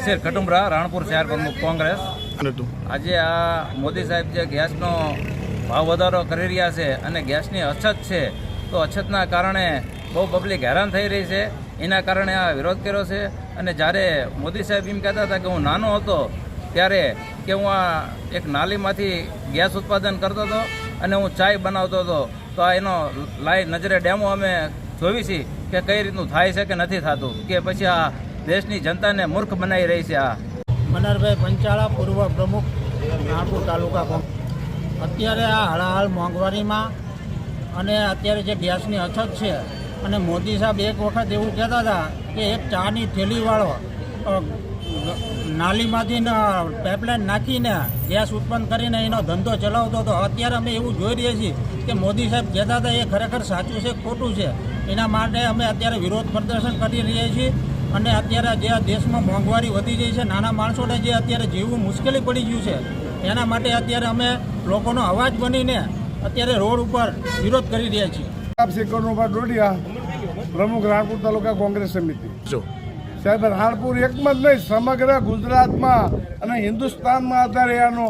બશીર કટુંબરા, રાણપુર શહેર પ્રમુખ કોંગ્રેસ। આજે આ મોદી સાહેબ જે ગેસનો ભાવ વધારો કરી રહ્યા છે અને ગેસની અછત છે, તો અછતના કારણે બહુ પબ્લિક હેરાન થઈ રહી છે, એના કારણે આ વિરોધ કર્યો છે। અને જ્યારે મોદી સાહેબ એમ કહેતા હતા કે હું નાનો હતો ત્યારે કે હું આ એક નાલીમાંથી ગેસ ઉત્પાદન કરતો હતો અને હું ચાય બનાવતો હતો, તો આ એનો લાઈવ નજરે ડેમો અમે જોઈ છે કે કઈ રીતનું થાય છે કે નથી થતું, કે પછી આ દેશની જનતાને મૂર્ખ બનાવી રહી છે। આ મનહરભાઈ પંચાળા, પૂર્વ પ્રમુખ, રાણપુર તાલુકા કોંગ્રેસ। અત્યારે આ હળાહળ મોંઘવારીમાં અને અત્યારે જે ગેસની અછત છે અને મોદી સાહેબ એક વખત એવું કહેતા હતા કે એક ચાની થેલીવાળો નાલીમાંથી પાઇપલાઇન નાખીને ગેસ ઉત્પન્ન કરીને એનો ધંધો ચલાવતો હતો। અત્યારે અમે એવું જોઈ રહ્યા છીએ કે મોદી સાહેબ કહેતા હતા એ ખરેખર સાચું છે ખોટું છે, એના માટે અમે અત્યારે વિરોધ પ્રદર્શન કરી રહ્યા છીએ। અને અત્યારે જે દેશમાં મોંઘવારી વધી ગઈ છે, નાના માણસોને જે અત્યારે જીવવું મુશ્કેલી પડી ગયું છે, એના માટે અત્યારે અમે લોકોનો અવાજ બનીને અત્યારે રોડ ઉપર વિરોધ કરી રહ્યા છીએ। ડોડિયા, પ્રમુખ, રાણપુર તાલુકા કોંગ્રેસ સમિતિ। સાહેબ, રાણપુર એકમાં જ નહીં, સમગ્ર ગુજરાતમાં અને હિન્દુસ્તાનમાં અત્યારે એનો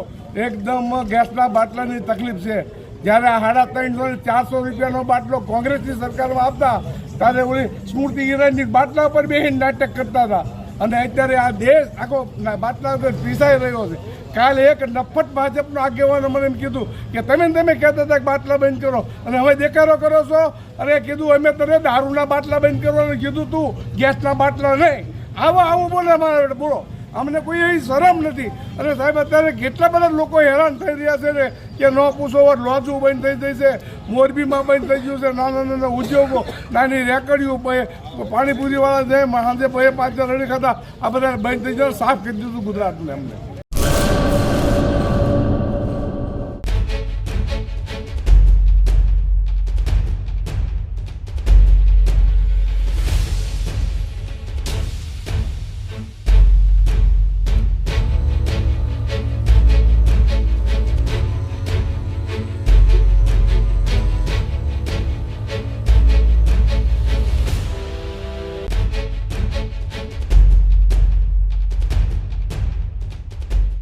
એકદમ ગેસના બાટલાની તકલીફ છે। જ્યારે આ 350 400 રૂપિયાનો બાટલો કોંગ્રેસની સરકારમાં આપતા, ત્યારે ઓલી સ્મૃતિ ઈરાનની બાટલા પર બેસીને નાટક કરતા હતા, અને અત્યારે આ દેશ આખો બાટલા પર પીસાઈ રહ્યો છે। કાલે એક નફટ ભાજપનો આગેવાનો મને એમ કીધું કે તમે કહેતા હતા કે બાટલા બંધ કરો, અને હવે દેખાડો કરો છો। અરે કીધું અમે તને દારૂના બાટલા બંધ કરવાનું કીધું, તું ગેસના બાટલા નહીં। આવું બોલે મારે બોલો, અમને કોઈ એવી શરમ નથી। અને સાહેબ, અત્યારે કેટલા બધા લોકો હેરાન થઈ રહ્યા છે ને કે ન પૂછો, લોજું બંધ થઈ જાય છે, મોરબીમાં બંધ થઈ ગયું છે, નાના ઉદ્યોગો, નાની રેકડીઓ, પાણીપુરીવાળા જાય સાંજે 5 રડી ખાતા, આ બધા બંધ થઈ જાય, સાફ કરી દીધું ગુજરાતને અમને।